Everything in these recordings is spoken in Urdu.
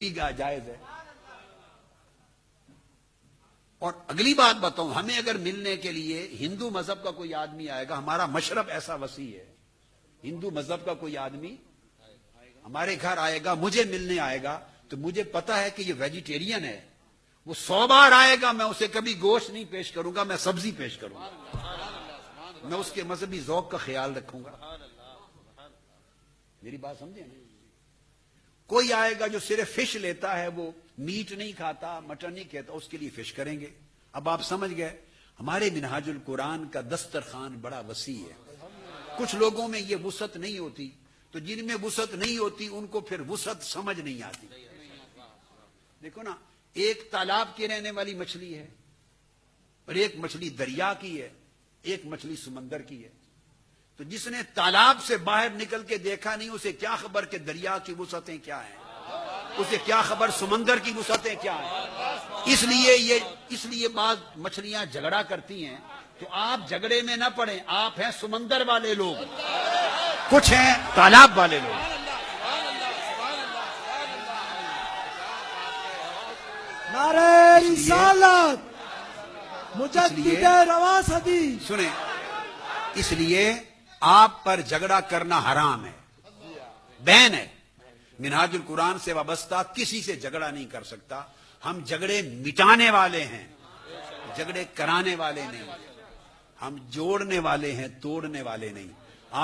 جائز ہے۔ اور اگلی بات بتاؤں، ہمیں اگر ملنے کے لیے ہندو مذہب کا کوئی آدمی آئے گا، ہمارا مشرب ایسا وسیع ہے، ہندو مذہب کا کوئی آدمی ہمارے گھر آئے گا، مجھے ملنے آئے گا، تو مجھے پتا ہے کہ یہ ویجیٹیرین ہے، وہ 100 بار آئے گا، میں اسے کبھی گوشت نہیں پیش کروں گا، میں سبزی پیش کروں گا، میں اس کے مذہبی ذوق کا خیال رکھوں گا۔ میری بات سمجھے نا؟ کوئی آئے گا جو صرف فش لیتا ہے، وہ میٹ نہیں کھاتا، مٹن نہیں کھاتا، اس کے لیے فش کریں گے۔ اب آپ سمجھ گئے ہمارے منہاج القرآن کا دسترخوان بڑا وسیع ہے۔ کچھ لوگوں میں یہ وسعت نہیں ہوتی، تو جن میں وسعت نہیں ہوتی ان کو پھر وسعت سمجھ نہیں آتی۔ دیکھو نا، ایک تالاب کی رہنے والی مچھلی ہے، اور ایک مچھلی دریا کی ہے، ایک مچھلی سمندر کی ہے۔ تو جس نے تالاب سے باہر نکل کے دیکھا نہیں، اسے کیا خبر کہ دریا کی وسعتیں کیا ہیں، اسے کیا خبر سمندر کی وسعتیں کیا ہیں۔ اس لیے بعض مچھلیاں جھگڑا کرتی ہیں، تو آپ جھگڑے میں نہ پڑیں، آپ ہیں سمندر والے لوگ، کچھ ہیں تالاب والے لوگ۔ نعرہ رسالت، مجدد رواس حدیث۔ سنیں، اس لیے آپ پر جھگڑا کرنا حرام ہے، بین ہے۔ منہاج القرآن سے وابستہ کسی سے جھگڑا نہیں کر سکتا۔ ہم جھگڑے مٹانے والے ہیں، جھگڑے کرانے والے نہیں، ہم جوڑنے والے ہیں، توڑنے والے نہیں۔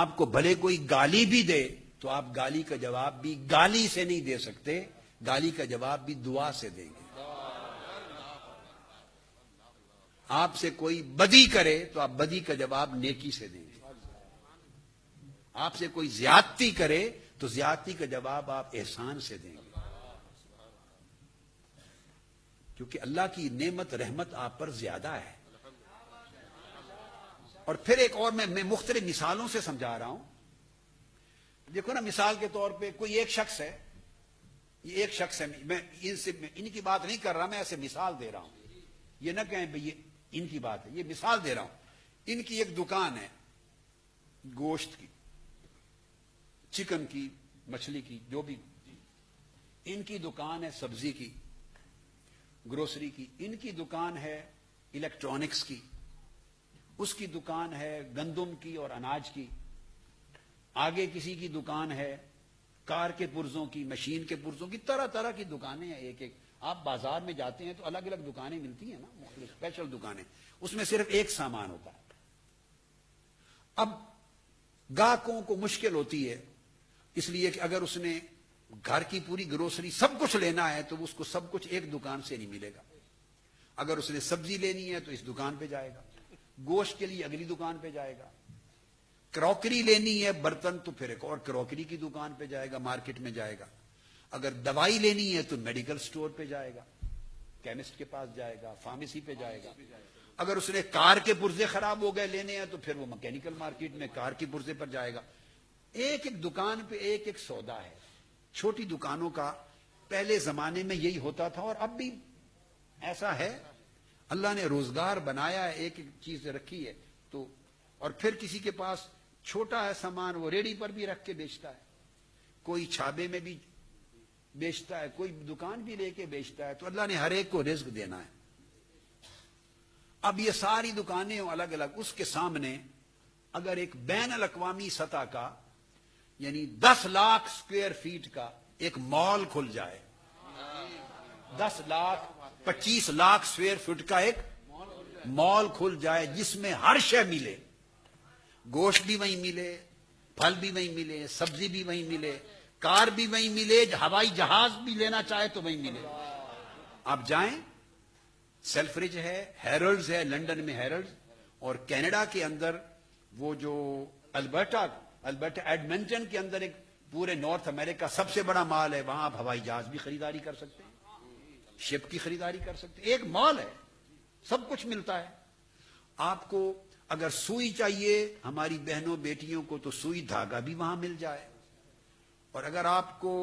آپ کو بھلے کوئی گالی بھی دے تو آپ گالی کا جواب بھی گالی سے نہیں دے سکتے، گالی کا جواب بھی دعا سے دیں گے۔ آپ سے کوئی بدی کرے تو آپ بدی کا جواب نیکی سے دیں گے۔ آپ سے کوئی زیادتی کرے تو زیادتی کا جواب آپ احسان سے دیں گے، کیونکہ اللہ کی نعمت رحمت آپ پر زیادہ ہے۔ اور پھر ایک اور میں مختلف مثالوں سے سمجھا رہا ہوں۔ دیکھو نا، مثال کے طور پہ کوئی ایک شخص ہے، یہ ایک شخص ہے، میں ان کی بات نہیں کر رہا، میں ایسے مثال دے رہا ہوں، یہ نہ کہیں بھئی یہ ان کی بات ہے، یہ مثال دے رہا ہوں۔ ان کی ایک دکان ہے گوشت کی، چکن کی، مچھلی کی، جو بھی۔ ان کی دکان ہے سبزی کی، گروسری کی، ان کی دکان ہے الیکٹرانکس کی، اس کی دکان ہے گندم کی اور اناج کی، آگے کسی کی دکان ہے کار کے پرزوں کی، مشین کے پرزوں کی، طرح طرح کی دکانیں ہیں ایک ایک۔ آپ بازار میں جاتے ہیں تو الگ الگ دکانیں ملتی ہیں نا، مختلف اسپیشل دکانیں، اس میں صرف ایک سامان ہوتا ہے۔ اب گاہکوں کو مشکل ہوتی ہے، اس لیے کہ اگر اس نے گھر کی پوری گروسری سب کچھ لینا ہے تو اس کو سب کچھ ایک دکان سے نہیں ملے گا۔ اگر اس نے سبزی لینی ہے تو اس دکان پہ جائے گا، گوشت کے لیے اگلی دکان پہ جائے گا، کروکری لینی ہے برتن تو پھر ایک اور کروکری کی دکان پہ جائے گا، مارکیٹ میں جائے گا، اگر دوائی لینی ہے تو میڈیکل سٹور پہ جائے گا، کیمسٹ کے پاس جائے گا، فارمیسی پہ جائے گا، اگر اس نے کار کے پرزے خراب ہو گئے لینے ہیں تو پھر وہ مکینیکل مارکیٹ میں کار کے پرزے پر جائے گا۔ ایک ایک دکان پہ ایک ایک سودا ہے۔ چھوٹی دکانوں کا پہلے زمانے میں یہی ہوتا تھا، اور اب بھی ایسا ہے۔ اللہ نے روزگار بنایا ہے، ایک ایک چیز رکھی ہے تو، اور پھر کسی کے پاس چھوٹا ہے سامان، وہ ریڑھی پر بھی رکھ کے بیچتا ہے، کوئی چھابے میں بھی بیچتا ہے، کوئی دکان بھی لے کے بیچتا ہے، تو اللہ نے ہر ایک کو رزق دینا ہے۔ اب یہ ساری دکانیں الگ الگ، اس کے سامنے اگر ایک بین الاقوامی سطح کا، یعنی 10 لاکھ سکوئر فیٹ کا ایک مال کھل جائے، 10 لاکھ 25 لاکھ سکوئر فٹ کا ایک مال کھل جائے، جس میں ہر شے ملے، گوشت بھی وہیں ملے، پھل بھی وہیں ملے، سبزی بھی وہیں ملے، کار بھی وہیں ملے، ہوائی جہاز بھی لینا چاہے تو وہیں ملے۔ آپ جائیں، سیلفرج ہے، ہیرلڈز ہے، لندن میں ہیرلڈز، اور کینیڈا کے اندر وہ جو البرٹا ایڈمنٹن کے اندر ایک پورے نارتھ امریکہ سب سے بڑا مال ہے، وہاں آپ ہوائی جہاز بھی خریداری کر سکتے ہیں، شپ کی خریداری کر سکتے ہیں، ایک مال ہے، سب کچھ ملتا ہے۔ آپ کو اگر سوئی چاہیے ہماری بہنوں بیٹیوں کو تو سوئی دھاگا بھی وہاں مل جائے، اور اگر آپ کو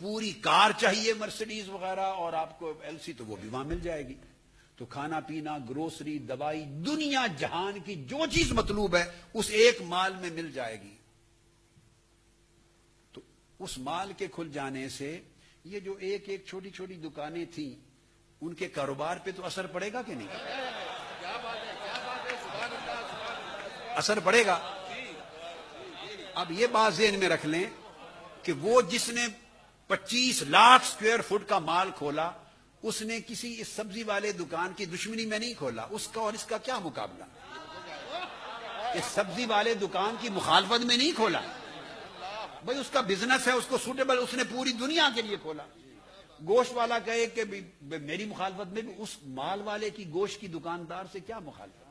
پوری کار چاہیے مرسیڈیز وغیرہ اور آپ کو LC تو وہ بھی وہاں مل جائے گی۔ تو کھانا پینا، گروسری، دوائی، دنیا جہان کی جو چیز مطلوب ہے اس ایک مال میں مل جائے گی۔ تو اس مال کے کھل جانے سے یہ جو ایک ایک چھوٹی چھوٹی دکانیں تھیں ان کے کاروبار پہ تو اثر پڑے گا کہ نہیں؟ اثر پڑے گا. اب یہ بات ذہن میں رکھ لیں کہ وہ جس نے 25 لاکھ سکوائر فٹ کا مال کھولا اس نے کسی اس سبزی والے دکان کی دشمنی میں نہیں کھولا. اس کا اور اس کا کیا مقابلہ؟ اس سبزی والے دکان کی مخالفت میں نہیں کھولا بھائی، اس کا بزنس ہے، اس کو سوٹیبل، اس نے پوری دنیا کے لیے کھولا. گوشت والا کہے کہ میری مخالفت میں بھی، اس مال والے کی گوشت کی دکاندار سے کیا مخالفت؟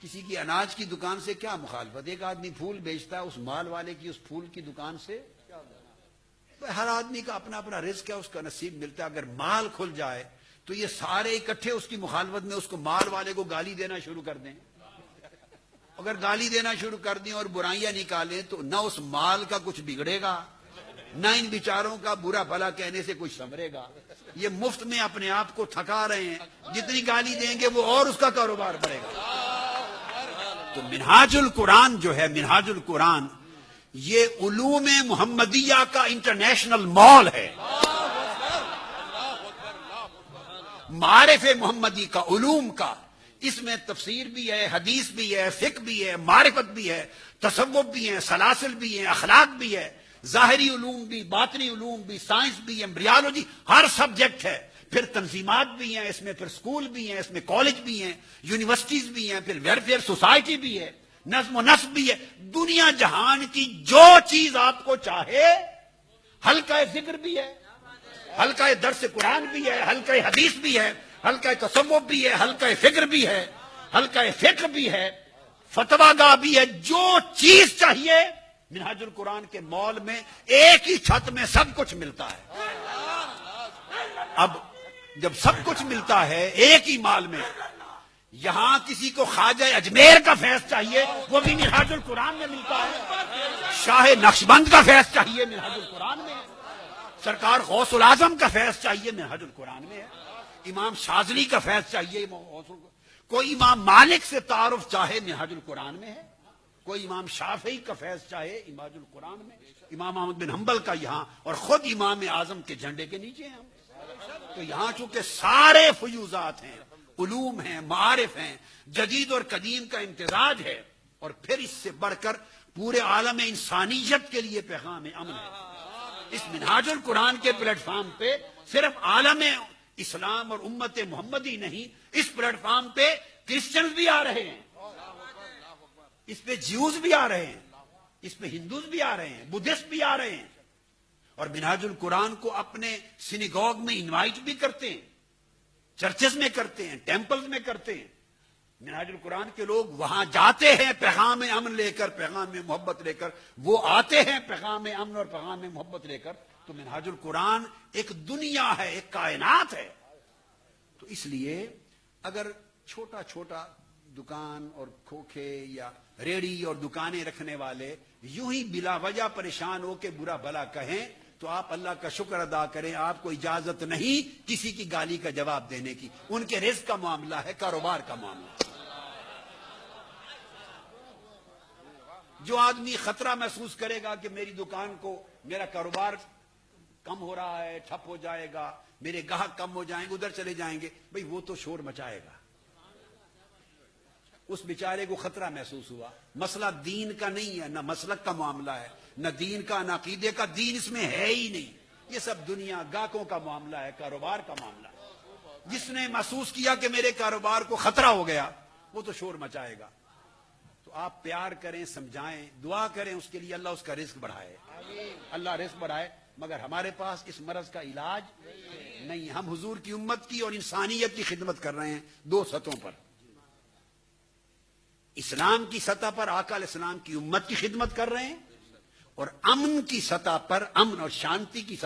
کسی کی اناج کی دکان سے کیا مخالفت؟ ایک آدمی پھول بیچتا ہے، اس مال والے کی اس پھول کی دکان سے ہر آدمی کا اپنا اپنا رزق ہے، اس کا نصیب ملتا ہے. اگر مال کھل جائے تو یہ سارے اکٹھے اس کی مخالفت میں اس کو مال والے کو گالی دینا شروع کر دیں. اگر گالی دینا شروع کر دیں اور برائیاں نکالیں تو نہ اس مال کا کچھ بگڑے گا، نہ ان بیچاروں کا برا بھلا کہنے سے کچھ سنورے گا. یہ مفت میں اپنے آپ کو تھکا رہے ہیں، جتنی گالی دیں گے وہ اور اس کا کاروبار بڑھے گا. تو منہاج القرآن جو ہے، منہاج القرآن یہ علوم محمدیہ کا انٹرنیشنل مال ہے. معارف محمدی کا، علوم کا. اس میں تفسیر بھی ہے، حدیث بھی ہے، فقہ بھی ہے، معرفت بھی ہے، تصوف بھی ہے، سلاسل بھی ہیں، اخلاق بھی ہے، ظاہری علوم بھی، باطنی علوم بھی، سائنس بھی، ایمبریالوجی، ہر سبجیکٹ ہے. پھر تنظیمات بھی ہیں اس میں، پھر سکول بھی ہیں اس میں، کالج بھی ہیں، یونیورسٹیز بھی ہیں، پھر ویلفیئر سوسائٹی بھی ہے، نظم و نسق بھی ہے. دنیا جہان کی جو چیز آپ کو چاہے، حلقہ ذکر بھی ہے، حلقہ درس قرآن بھی ہے، حلقہ حدیث بھی ہے، حلقہ تصوف بھی ہے، حلقہ فکر بھی ہے، حلقہ فقہ بھی ہے، فتویٰ گاہ بھی ہے. جو چیز چاہیے منہاج القرآن کے مال میں ایک ہی چھت میں سب کچھ ملتا ہے. اب جب سب کچھ ملتا ہے ایک ہی مال میں، یہاں کسی کو خواجہ اجمیر کا فیض چاہیے وہ بھی منہاج القرآن میں ملتا ہے. شاہ نقشبند کا فیض چاہیے منہاج القرآن میں ہے. سرکار غوث العظم کا فیض چاہیے منہاج القرآن میں ہے. امام شاذلی کا فیض چاہیے، کوئی امام مالک سے تعارف چاہے منہاج القرآن میں ہے، کوئی امام شافعی کا فیض چاہے منہاج القرآن میں، امام احمد بن حنبل کا یہاں، اور خود امام اعظم کے جھنڈے کے نیچے ہیں ہم. تو یہاں چونکہ سارے فیوزات ہیں، علوم ہیں، معارف ہیں، جدید اور قدیم کا امتزاج ہے، اور پھر اس سے بڑھ کر پورے عالم انسانیت کے لیے پیغام امن ہے. اس منہاج القرآن کے پلیٹ فارم پہ صرف عالم اسلام اور امت محمدی نہیں، اس پلیٹ فارم پہ کرسچنز بھی آ رہے ہیں، اس پہ جیوز بھی آ رہے ہیں، اس پہ ہندوز بھی آ رہے ہیں، بدھسٹ بھی آ رہے ہیں، اور منہاج القرآن کو اپنے سینیگوگ میں انوائٹ بھی کرتے ہیں، چرچز میں کرتے ہیں، ٹیمپلز میں کرتے ہیں. منہاج القرآن کے لوگ وہاں جاتے ہیں پیغام امن لے کر، پیغام محبت لے کر، وہ آتے ہیں پیغام امن اور پیغام محبت لے کر. تو منہاج القرآن ایک دنیا ہے، ایک کائنات ہے. تو اس لیے اگر چھوٹا چھوٹا دکان اور کھوکھے یا ریڑی اور دکانیں رکھنے والے یوں ہی بلا وجہ پریشان ہو کے برا بھلا کہیں تو آپ اللہ کا شکر ادا کریں، آپ کو اجازت نہیں کسی کی گالی کا جواب دینے کی. ان کے رزق کا معاملہ ہے، کاروبار کا معاملہ. جو آدمی خطرہ محسوس کرے گا کہ میری دکان کو، میرا کاروبار کم ہو رہا ہے، ٹھپ ہو جائے گا، میرے گاہک کم ہو جائیں گے، ادھر چلے جائیں گے، بھئی وہ تو شور مچائے گا. اس بیچارے کو خطرہ محسوس ہوا. مسئلہ دین کا نہیں ہے، نہ مسلک کا معاملہ ہے، نہ دین کا، نہ عقیدے کا. دین اس میں ہے ہی نہیں. یہ سب دنیا گاہکوں کا معاملہ ہے، کاروبار کا معاملہ ہے. جس نے محسوس کیا کہ میرے کاروبار کو خطرہ ہو گیا وہ تو شور مچائے گا. تو آپ پیار کریں، سمجھائیں، دعا کریں اس کے لیے، اللہ اس کا رزق بڑھائے، اللہ رزق بڑھائے. مگر ہمارے پاس اس مرض کا علاج نہیں. ہم حضور کی امت کی اور انسانیت کی خدمت کر رہے ہیں دو سطحوں پر. اسلام کی سطح پر آقا علیہ السلام کی امت کی خدمت کر رہے ہیں، اور امن کی سطح پر، امن اور شانتی کی سطح